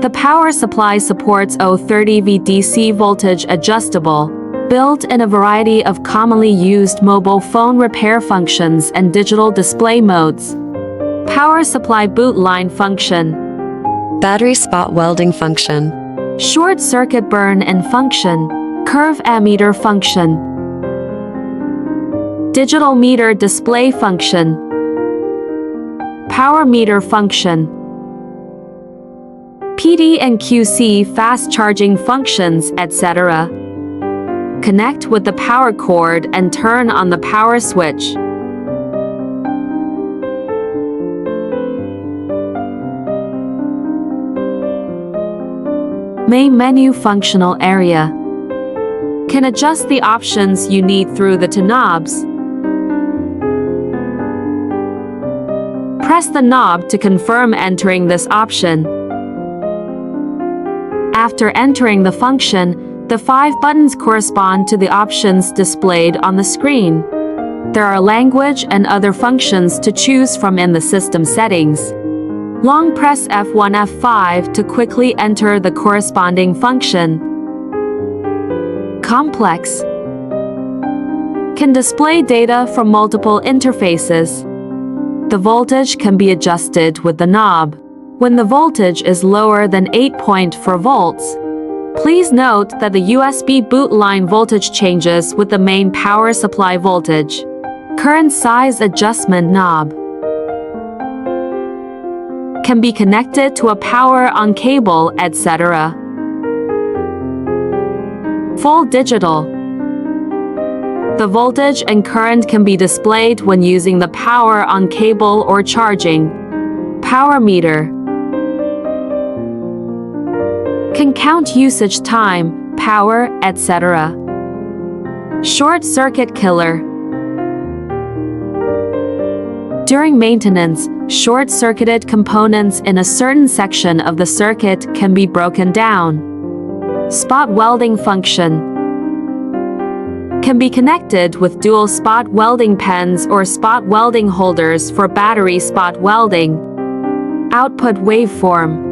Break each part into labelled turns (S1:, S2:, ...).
S1: The power supply supports 030V DC voltage adjustable, built in a variety of commonly used mobile phone repair functions and digital display modes. Power supply boot line function.
S2: Battery spot welding function.
S1: Short circuit burn-in function. Curve ammeter function. Digital meter display function. Power meter function. PD and QC fast charging functions, etc. Connect with the power cord and turn on the power switch. Main menu functional area. Can adjust the options you need through the two knobs. Press the knob to confirm entering this option. After entering the function, the 5 buttons correspond to the options displayed on the screen. There are language and other functions to choose from in the system settings. Long press F1 F5 to quickly enter the corresponding function. Complex. Can display data from multiple interfaces. The voltage can be adjusted with the knob. When the voltage is lower than 8.4 volts, please note that the USB boot line voltage changes with the main power supply voltage. Current size adjustment knob. Can be connected to a power-on cable, etc. Full digital. The voltage and current can be displayed when using the power-on cable or charging. Power meter. Can count usage time, power, etc. Short circuit killer. During maintenance, short-circuited components in a certain section of the circuit can be broken down. Spot welding function. Can be connected with dual spot welding pens or spot welding holders for battery spot welding. Output waveform.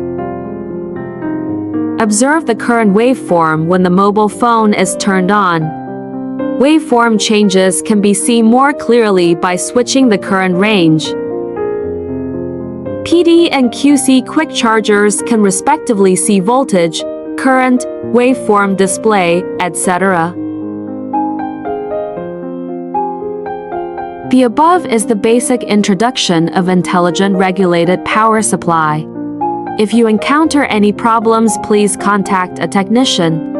S1: Observe the current waveform when the mobile phone is turned on. Waveform changes can be seen more clearly by switching the current range. PD and QC quick chargers can respectively see voltage, current, waveform display, etc. The above is the basic introduction of intelligent regulated power supply. If you encounter any problems, please contact a technician.